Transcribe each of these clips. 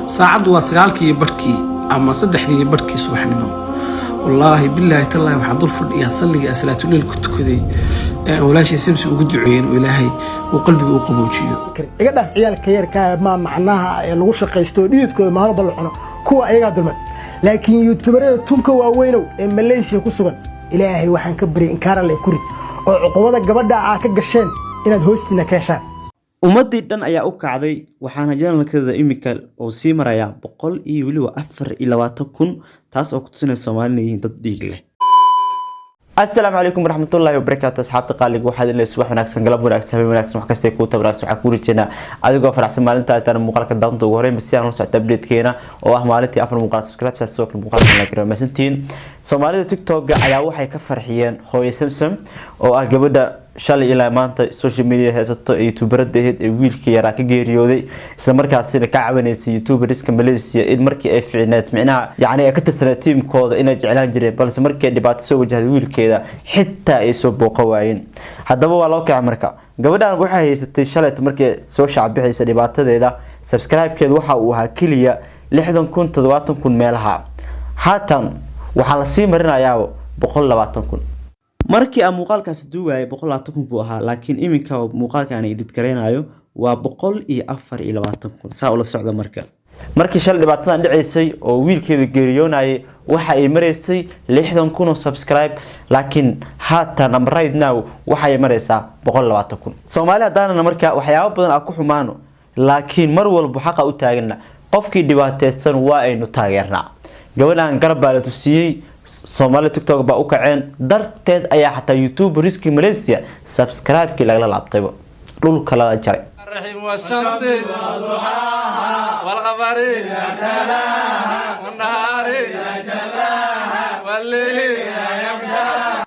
saacadu waa 9kii barkii ama 3kii barkii subaxnimo wallahi billahi tallahi waxaan dul fadhiyaa salliga salaatu leil ku tukaday walaashii simsi ugu duceeyeen ilaahay uu qalbiga u qaboojiyo iga dhaaf ciyaalka yarka ma macnaha ee lagu shaqeysto dhiidkooda maalmo bal cuno kuwa ayaga dulmad laakiin youtuberada tunka waaweynow ee Malaysia ku sugan ilaahay waxaan ka bari in kaara leh kurid oo cuqubada gabadha ka gasheen inaad hoostina ka heshaan ummadii dhan ayaa u kacday waxaana janalkeeda imika oo sii maraya 124,000 taas oo ku tusinaysa Soomaaliyeed dad dhiig leh. Assalaamu alaykum warahmatullahi wabarakatuh asxaabta qaaliga waxaad ilaa subax wanaagsan galab wanaagsan habeen wanaagsan wax kasta ku tabraacsan waxa ku rijina adigoo faraxsan maalinta tan muuqaalka daanta ugu horeyn si aan u socdo update-keena oo ah maalintii 4 muuqaal subscribe soo kale muuqaalka la gaaro maasantiin Soomaalida TikTok ayaa waxay ka farxiyeen hooyo Samsam oo ah gabadha shalay ilaa maanta social media haysato youtuberadaheed ee wiilka yaraa ka geeriyooday isla markaasina ka caawinaysay youtuberiska Malaysia in markii ay fiicneed micnaha yaani ay ka tirsanaa teamkooda inay jeclaan jireen balse markii dhibaato soo wajahday wiilkeeda xitaa ay soo booqo waayeen haddaba waa loo kacay marka gabadhan waxay haysatay shalay markii soo shacbixaysa dhibaatadeeda subscribe-keedu waxa uu ahaa kaliya 60,000 70,000 meelaha haatan waxa la sii marinayaa 120,000 markii aan muuqaalkaas duubay 120,000 buu ahaa laakiin iminka muuqaalkan edit gareenayo waa 124,000 saa ula socdo markii shal dhibaatadan dhicisay oo wiilkeeda geeriyoonay waxa ay mareysay 60,000 subscribe laakiin haatan right now waxa ay mareysaa 120,000 Soomaaliya hadana marka waxyaabo badan ah ku xumaano laakiin mar walba xaq u taagna qofkii dhibaateysan waa aynu taageernaa gabadhan garab baa la tusiyay Soomaali TikTok ba u kaceen darteed ayaa xataa YouTube riski Malaysia subscribe-ki laga laabtay dhulka la jaray الرحيم والشمس وضحاها والقمر إذا تلاها والنهار إذا جلاها والليل إذا يغشاها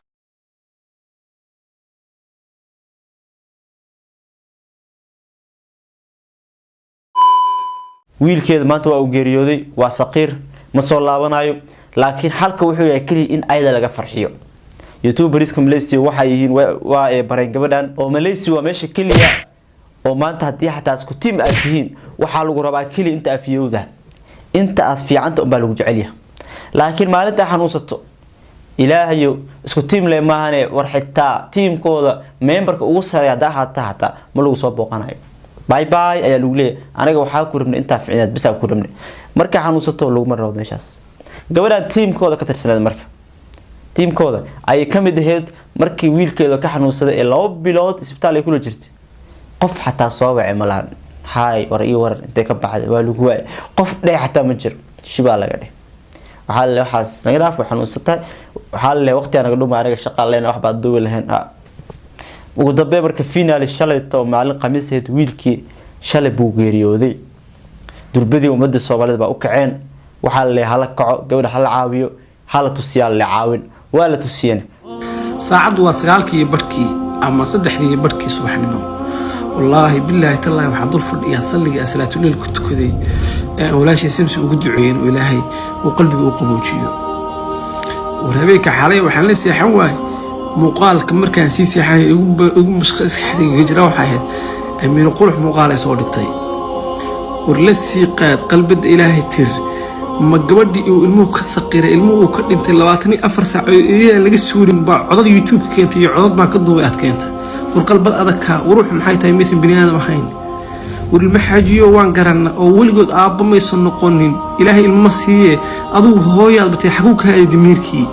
wiilkeeda maanta waa u geeriyooday waa saqiir ma soo laabanayo laakiin halka wuxuu yahay kaliya in ayda laga farxiyo youtuberiska Malaysia waxa yihiin waa ay bareen gabadhan oo Malaysia waa meesha kaliya oo maanta hadii xataa isku team aad tihiin waxa lagu rabaa kaliya inta afiyowda inta aad fiicanta u baa lagu jecel yahay laakiin maalinta xanuunsato ilaahayo isku team leh maahane war xitaa teamkooda memberka ugu sareeya hata ma lagu soo booqanayo bye bye ayaa lagu leeyahay aniga waxa ku rabnay inta fiicnaad bis ku rabnay marka xanuunsato lagu marro meeshaas gabadhan teamkooda ka tirsanad marka teamkooda ay kamid ahayd markii wiilkeeda ka xanuunsaday ee 2 bilood isbitaal ay kula jirtay qof xataa soo wacay malaan hay war ii war intee ka baxday waa lagu waay qof dheer xataa ma jiro shibaa laga dhig waxaas naga dhaaf xanuunsatay waxa la waqti anaga dhuma anaga shaqaaleena wax baad duwi lahayn ugu dambeyn marka finaal shalay to maalin khamiiseed wiilkii shalay buu geeriyooday durbadii ummadda Soomaaliyeed baa u kaceen waxa la hala kaco gabadha hala caawiyo hala tusiyaa la caawin waa la tusiyeen saacadu waa 9kii barkii ama 3kii barkii subaxnimo wallahi billahi tallahi waxaan dul fadhiyaa salliga salaatu leil ku tukaday walaashii simsi ugu duceeyeen ilaahay uu qalbiga u qaboojiyo warhabeenka xalay waxaan la seexan waay muuqaalka markaan sii seexay ugu mashqaxdiga jira waxa ahayd amiin qurux muuqaal ay soo dhigtay war la sii qaad qalbada ilaahay tir ma gabadhii uu ilmuhu ka saqiray ilmuhu ka dhintay 24 saac ee laga suurin ba codad YouTube keentay iyo codad ma ka duubay aad keentay war qalbad adagka waruux maxay tahay mise bini'aadam ahayn war ilma xajiyo waan garanaa oo waligood aabba ma soo noqonin ilaahay ilma siiye adigu hooyaad batay xaqu ka hayay dimirkii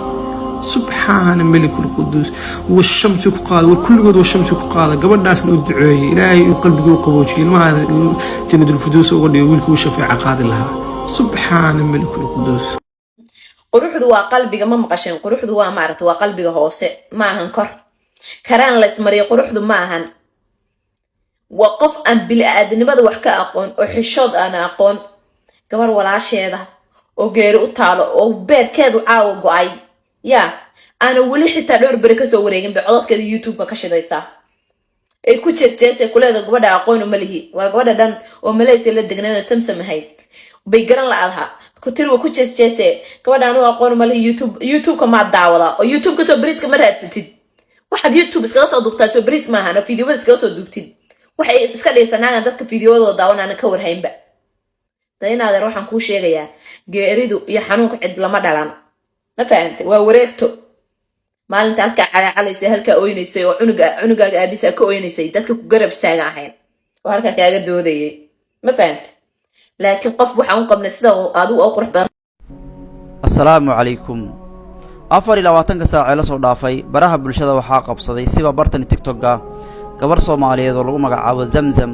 subxaana malikul qudus washamsi ku qaad war kulligood washamsi ku qaad gabadhaasna u duceeyay ilaahay uu qalbiga u qaboojiyo ilmaha jannadul firdaws uga dhigo wiilku uu shafaaca qaadi lahaa subxaana malikul qudus quruxdu waa qalbiga ma maqasheen quruxdu waa maaragtay waa qalbiga hoose ma ahan kor karaan la ismariyo quruxdu ma ahan waa qof aan bini'aadanimada wax ka aqoon oo xishood aan aqoon gabar walaasheeda oo geeri u taalo oo beerkeedu caawa go'ay ana wali xitaa dhowr bari ka soo wareegin ba codadkeeda YouTube ka shidaysaa ay ku jeesjeesay kuleeda gabadha aqoon uma lihi waa gabadha dhan oo Malaysia la degnaan Samsam ahayd bay garan laadaha ku tirwa ku jeesjeesay gabadha anu aqoon uma lihi YouTube ka ma daawada oo YouTube ka soo bariiska ma raadsatid waxaad YouTube iska soo duubtaa soo bariis ma ahana fiidiyoada iska soo duubtid waxay iska dhaysanayaan dadka fiidiyooda daawanana ka warhaynba daynaadar waxaan kuu sheegayaa geeridu iyo xanuunka cid lama dhalan ma fahantay waa wareegto maalinta halkaa calaacalaysa halkaa oynaysay oo cunugaaga aabisaa ka oynaysay dadka ku garab istaagan ahayn oo halkaa kaaga doodayay ma fahantay laakiin qof waxaan u qabnay sida adigu oo qurux badan. assalaamu calaykum 24 saac ee la soo dhaafay baraha bulshada waxaa qabsaday siba bartan TikTok-ga gabar Soomaaliyeed oo lagu magacaabo Zamzam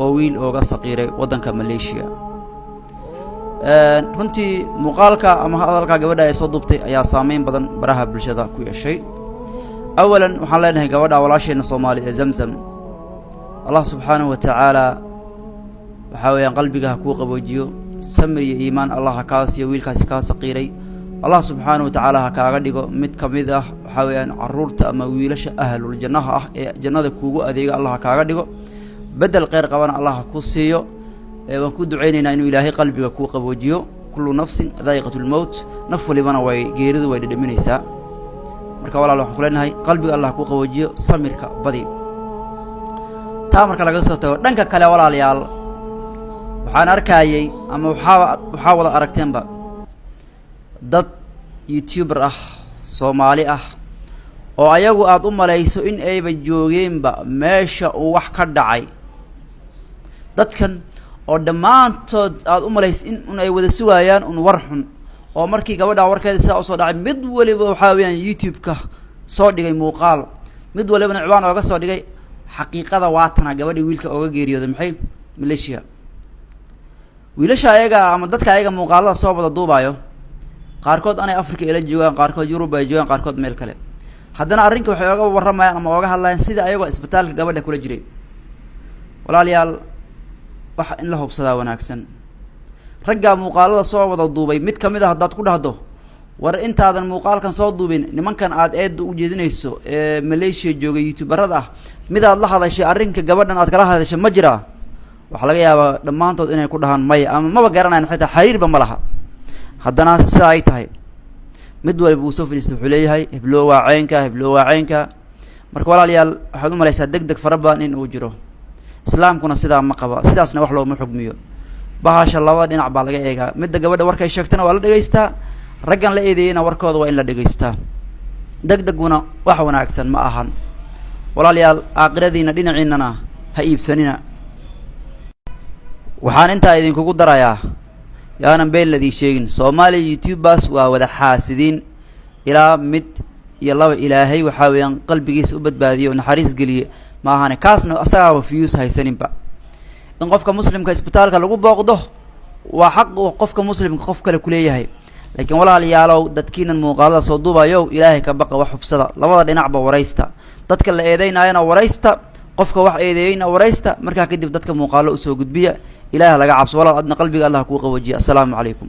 oo wiil ooga saqiiray wadanka Malaysia. runtii muuqaalka ama hadalka gabadha ay soo duubtay ayaa saameyn badan baraha bulshada ku yeeshay. awalan waxaan leenahay gabadha walaasheena Soomaaliyeed ee Zamzam Allah subhanahu wa ta'ala waxa weeyaan qalbiga ku qaboojiyo samir iyo iimaan Allah ka siyo wiilkaasi ka saqiiray Allah subhanahu wa ta'ala ha kaaga dhigo mid kamid ah waxa weeyaan caruurta ama wiilasha ahlul jannaha ah ee jannada kuugu adeega Allah ha kaaga dhigo بدل غير قوانا الله كوسيو ونكون دعينا إنه إلهي قلبي كو قبوجيو كل نفس ذائقة الموت نفو لمن وي غيرد وي دمنيسا marka walaal waxaan kuleenahay qalbiga Allah ku qaboojiyo samirka badi taa marka laga soo tago dhanka kale walaalayaal waxaan arkayay ama waxa wada aragteenba dad YouTuber ah Soomaali ah oo ayagu aad u malayso in ayba joogeenba meesha uu wax ka dhacay dadkan oo dhamaantood aad u malayso in ay wada sugayaan war xun oo markii gabadha warkeeda saa soo dhacay mid waliba waxa weeyaan YouTube-ka soo dhigay muuqaal mid waliba ciwaan ooga soo dhigay xaqiiqada waatana gabadhii wiilka ooga geeriyooday maxay Malaysia wiilasha ayaga ama dadka ayaga muuqaalada soo wada duubayo qaarkood anay Afrika ila joogaan qaarkood Yurub ay joogaan qaarkood meel kale haddana arrinka waxay ooga waramayaan ama ooga hadlayaan sida ayagoo isbitaalka gabadha kula jiray walaalayaal wax in la hubsadaa wanaagsan ragga muuqaalada soo wada duubay mid kamid ah hadaad ku dhahdo war intaadan muuqaalkan soo duubin nimankan aad eed u jeedinayso ee Malaysia jooga YouTuberada ah mid aad la hadashay arrinka gabadhan aad kala hadashay ma jira waxa laga yaabaa dhamaantood inay ku dhahaan may ama maba garanayaan xitaa xiriirba ma laha haddana sida ay tahay mid waliba uu soo fadhiistay wuxuu leeyahay heblo waaceynka marka walaalayaal waxaad u malaysaa degdeg fara badan in uu jiro islaamkuna sidaa ma qaba sidaasna wax looma xugmiyo bahasha laba dhinac baa laga eegaa midda gabadha warkay sheegtana waa la dhageystaa raggan la eedeeyna warkooda waa in la dhageystaa degdeguna wax wanaagsan ma ahan walaalayaal aakhiradiina dhinaciinana ha iibsanina waxaan intaa idinkugu darayaa yaanan been ladii sheegin Soomaali YouTubers waa wada xaasidiin ilaa mid iyo laba ilaahay waxa weeyaan qalbigiisa u badbaadiyo naxariis galiye ma ahane kaasna asaga views haysaninba in qofka muslimka isbitaalka lagu booqdo waa xaq qofka muslimka qof kale ku leeyahay laakiin walaalayaalow dadkiinan muuqaalada soo duubayo ilaahay ka baqa wax xubsada labada dhinacba waraysta dadka la eedeynayna waraysta qofka wax eedeeyna waraysta marka kadib dadka muuqaalo u soo gudbiya ilaahay laga cabso walaal adna qalbiga Allah ku qaboojiyo assalaamu calaykum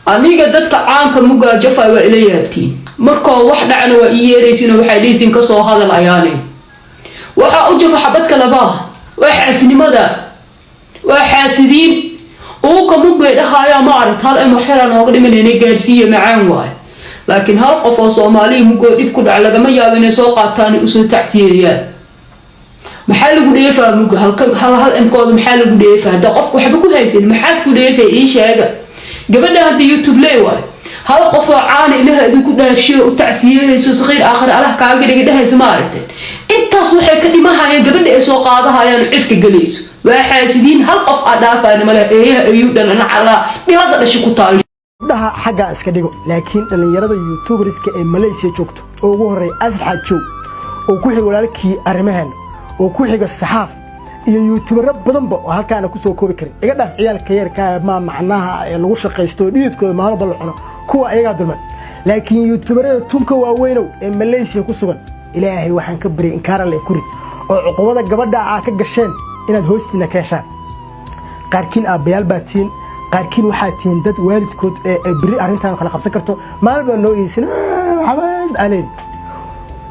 aniga dadka caanka muga jafay waa ila yaabtiin markoo wax dhacna waa yeeraysiin waxay dhiisin ka soo hadal ayaane waxa u jooga xabad kala baa wax asnimada waa xaasidiin oo ka muga dhahaaya ma arag hal ay waxyar nooga dhimanayna gaarsiiyo macaan waay laakiin hal qof oo Soomaali muga dib ku dhac laga ma yaabo inay soo qaataan u soo tacsiyeeyaan maxaa lagu dheefaa muga hal imkood maxaa lagu dheefaa hada qof waxba ku haysan maxaa ku dheefay ii sheega gabadha hada YouTube leeyahay hal qof oo caan ilaha idinku dhaashay u tacsiyeeyay saqiir aakhir Allah kaaga dhigay dhahaysa ma aragtay intaas waxay ka dhimahayeen gabadha ay soo qaadahayaan cirka galayso waa xaasidiin hal qof aadaafaan ma leeyahay ayuu dhan ala dhilada dhashi ku taal dhaha xagga iska dhigo laakiin dhalinyarada YouTuberska ee Malaysia joogto oo ugu horeey Asxad Jow oo ku xiga walaalkii arrimahan oo ku xiga saxaaf iyo YouTuber badan ba halkaana ku soo koobi karin iga dhaaf ciyaalka yarka ma macnaha ee lagu shaqeysto dhididkooda maalba la cuno kuwa ayaga dulman laakiin YouTuberada tunka waaweyn ee Malaysia ku sugan ilaahay waxaan ka bari in kaara la kurid oo cuqubada gabadha ah ka gasheen inaad hoostina ka heshaan qaarkiin aabayaal baatiin qaarkiin waxaa tiin dad waalidkood ee bari arintan kala qabsan karto maalba noo iisin xabaas aleen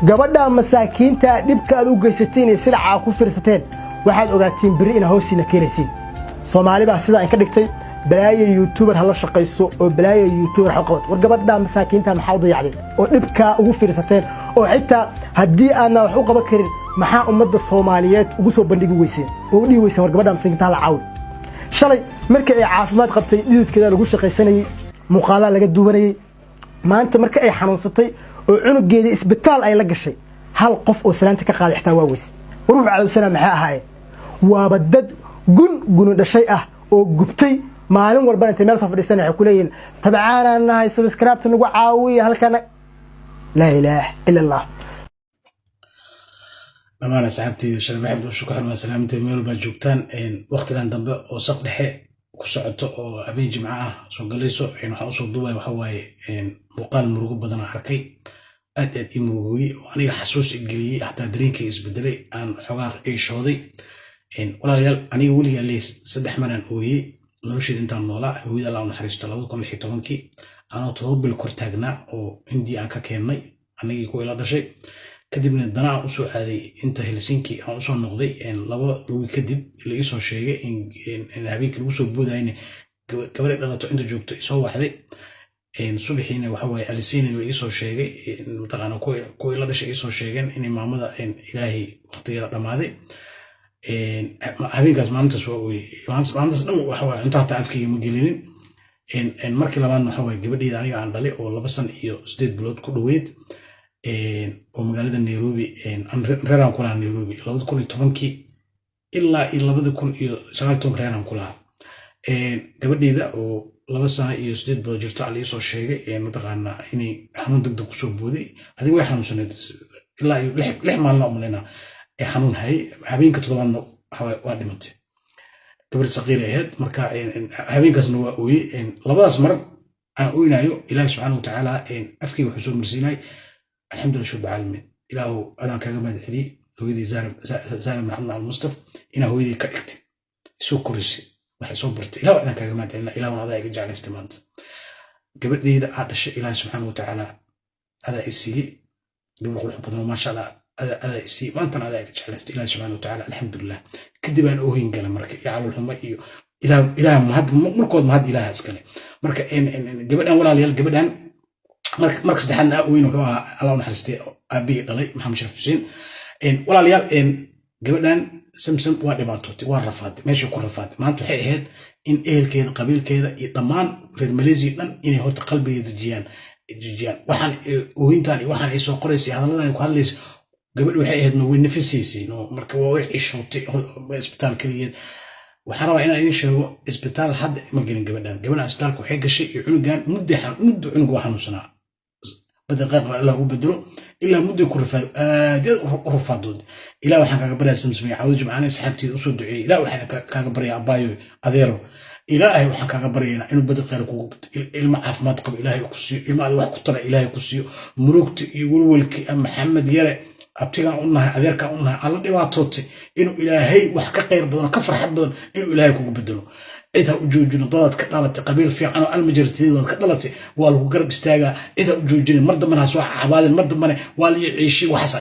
gabadha masaakiinta dibka aad u geysateen ee silca ku firsateen waxaad ogaatiin bari in hoosina keenaysiin Soomaali baa sida in ka dhigtay balaayo YouTuber hala shaqeyso oo balaayo YouTuber waxa qabad war gabadha masaakiinta maxaa u dayacday oo dibka ugu firsateen oo xitaa hadii aana wax u qaban karin maxaa ummadda Soomaaliyeed ugu soo bandhigi weyseen oo dhigi weyseen war gabadha masaakiinta la caawi shalay marka ay caafimaad qabtay dhididkeeda lagu shaqaysanayay muuqaalada laga duubanayay maanta marka ay xanuunsatay oo cunugeeda isbitaal ay la gashay hal qof oo salaanta ka qaaday xitaa waa weys waruux cadowsana maxay ahaayeen waaba dad gun dhashay ah oo gubtay maalin walba inta meel soo fadhiistaan waxay ku leeyihiin tabcaanaan nahay subscribe nagu caawiya halkana laa ilaaha ila allah dhammaan asxaabteyda sharaf axmed oo shukran waa salaamtay meel walba joogtaan waqtigan dambe oo saq dhexe ku socoto oo habeen jimco ah soo galayso waxaan usoo duubay waxa waaye muuqaal murugo badan aan arkay aad ii murugooyey oo aniga xasuus i geliyey xataa dareenkay isbedelay aan xogaa ciishooday walaalayaal aniga weligaa leys 3 maraan ooyey nolosheeda intaan noolaa hooyada alla u naxariisto 2016 anoo 7 bil kor taagnaa oo India aan ka keennay anigii ku ila dhashay kadibna dana aan usoo aaday inta Helsinki aan usoo noqday 2 lugi kadib la ii soo sheegay in habeenkii lagu soo boodayna gabadha dhalato inta joogto soo waxday subaxiina waxa way alisiin la ii soo sheegay mataqaana ku ila dhashay ii soo sheegeen in maamada ilaahay waqtigeeda dhamaaday habeenkaas maalintaas waa ooyey maalintaas dhan waxa way cunto hataa afkayga ma gelinin markii labaadna waxa way gabadheeda aniga aan dhalay oo 2 sano iyo 8 bilood ku dhaweyd oo magaalada Nairobi reeraan ku lahaa Nairobi 2010 ilaa 2019 reeraan ku lahaa gabadheeda oo 2 sano iyo 8 bilood jirto aan ii soo sheegay mataqaana inay xanuun degdeg ku soo booday adiga way xanuunsaneed ilaa 6 maalin oo malina xanuun hay habeenka toddobaadna waa dhimatay gabar saqiir ahayd marka habeenkaasna waa ooyey labadaas mar aan ooynayo ilaahay subxaanahu wa tacaala afkayga wuxuu soo marsiinay alxamdulilah shub caalamiin ilaahu adaan kaga mahad celiyey hooyadii zaalim maxamed al mustafa inaa hooyadii ka dhigtay soo korisay waxay soo bartay ilaahu adaan kaga mahad celina ilaahuna adaa iga jeclaystay maanta gabadheyda aa dhashay ilaahay subxaanahu wa tacaala adaa i siiyey gabar qurux badan oo maasha allah adaa i siiyey maantana adaa iga jeclaystay ilaahay subxaanahu wa tacaala alxamdulilah kadib aan oohin gala marka iyo calool xumo iyo ilaah mahad markood mahad ilaaha iskale marka gabadhan walaalayaal gabadhan marka saddexaadna ooyin wuxuu ahaa allah u naxariistay aabihii dhalay maxamed sharaf xuseen walaalayaal gabadhan samsam waa dhibaatootay waa rafaaday meesha ku rafaaday maanta waxay ahayd in ehelkeeda qabiilkeeda iyo dhammaan reer Malaysia dhan inay horta qalbigeeda dejiyaan waxaan oohintan iyo waxaan ay soo qoraysay hadalladan ku hadlaysay gabadhu waxay ahayd way nafisiisay marka waa way cishootay isbitaal kaliyeed waxaan rabaa inaan idin sheego isbitaal hadda ma gelin gabadhan isbitaalka waxay gashay iyo cunugan muddo cunug waa xanuunsanaa بدل غير الله وبدرو إلا مدة كرفا رفا ضد إلا وحنا كبريا سمسمي عاوز جمعنا سحبتي أصول دعي إلا وحنا كبريا أبايو أذيرو إلا أي وحنا كبريا إنه بدل غير كوب المعاف ما تقبل إلهي كسيو الماء واحد قطر إلهي كسيو مروكت يقول ولك محمد يرى أبتيغا أنها أذيركا أنها الله ديواتوتي إنه إلهي وحكا غير بدنا كفر حد بدنا إنه إلهي كوب بدلو إذا وجوجنا ضاد كدلت قبيل في عنو المجرتين وكدلت والو قرب استاغا إذا وجوجنا مرض منها سواء عباد المرض منها والي يعيشي وحسن